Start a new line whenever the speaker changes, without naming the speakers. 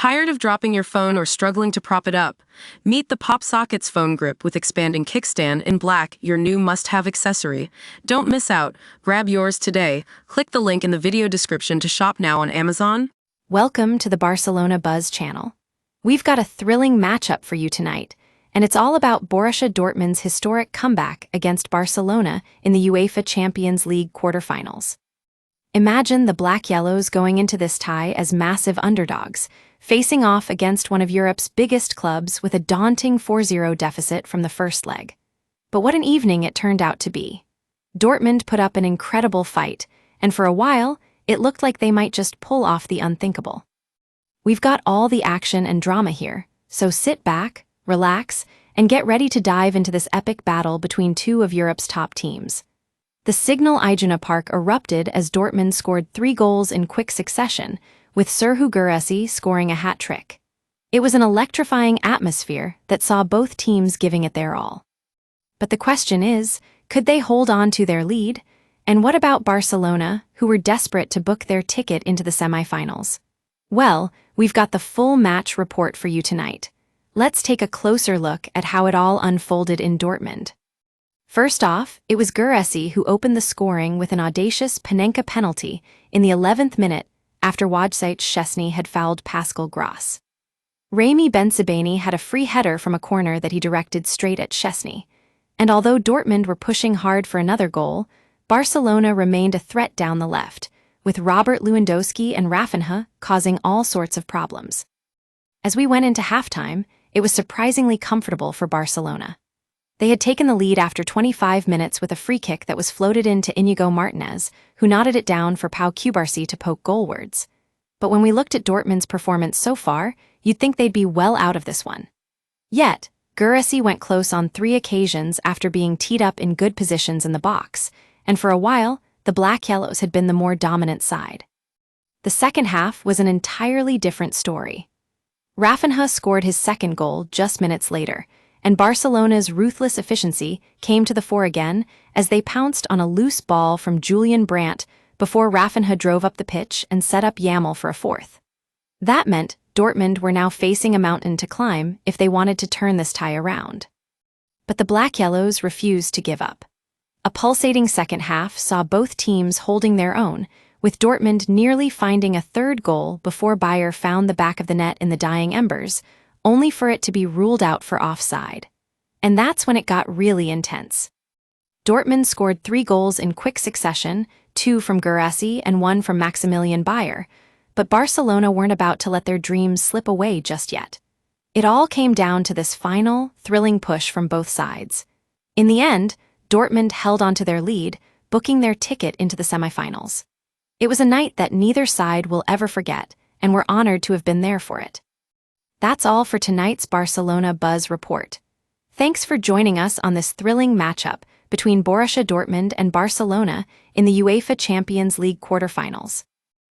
Tired of dropping your phone or struggling to prop it up? Meet the Pop Sockets phone grip with expanding kickstand in black, your new must-have accessory. Don't miss out. Grab yours today. Click the link in the video description to shop now on Amazon.
Welcome to the Barcelona Buzz channel. We've got a thrilling matchup for you tonight, and it's all about Borussia Dortmund's historic comeback against Barcelona in the UEFA Champions League quarterfinals. Imagine the Black-Yellows going into this tie as massive underdogs, facing off against one of Europe's biggest clubs with a daunting 4-0 deficit from the first leg. But what an evening it turned out to be. Dortmund put up an incredible fight, and for a while, it looked like they might just pull off the unthinkable. We've got all the action and drama here, so sit back, relax, and get ready to dive into this epic battle between two of Europe's top teams. The Signal Iduna Park erupted as Dortmund scored 3 goals in quick succession, with Guirassy scoring a hat-trick. It was an electrifying atmosphere that saw both teams giving it their all. But the question is, could they hold on to their lead? And what about Barcelona, who were desperate to book their ticket into the semifinals? Well, we've got the full match report for you tonight. Let's take a closer look at how it all unfolded in Dortmund. First off, it was Guirassy who opened the scoring with an audacious Panenka penalty in the 11th minute after Wojciech Szczesny had fouled Pascal Gross. Ramy Bensebaini had a free header from a corner that he directed straight at Szczesny, and although Dortmund were pushing hard for another goal, Barcelona remained a threat down the left, with Robert Lewandowski and Rafinha causing all sorts of problems. As we went into halftime, it was surprisingly comfortable for Barcelona. They had taken the lead after 25 minutes with a free kick that was floated into Inigo Martinez, who nodded it down for Pau Guirassy to poke goalwards. But when we looked at Dortmund's performance so far, you'd think they'd be well out of this one. Yet, Guirassy went close on 3 occasions after being teed up in good positions in the box, and for a while, the Black-Yellows had been the more dominant side. The second half was an entirely different story. Rafinha scored his second goal just minutes later, and Barcelona's ruthless efficiency came to the fore again as they pounced on a loose ball from Julian Brandt before Rafinha drove up the pitch and set up Yamal for a fourth. That meant Dortmund were now facing a mountain to climb if they wanted to turn this tie around. But the Black-Yellows refused to give up. A pulsating second half saw both teams holding their own, with Dortmund nearly finding a third goal before Bayer found the back of the net in the dying embers, only for it to be ruled out for offside. And that's when it got really intense. Dortmund scored 3 goals in quick succession, 2 from Guirassy and 1 from Maximilian Bayer, but Barcelona weren't about to let their dreams slip away just yet. It all came down to this final, thrilling push from both sides. In the end, Dortmund held onto their lead, booking their ticket into the semifinals. It was a night that neither side will ever forget, and we're honored to have been there for it. That's all for tonight's Barcelona Buzz report. Thanks for joining us on this thrilling matchup between Borussia Dortmund and Barcelona in the UEFA Champions League quarterfinals.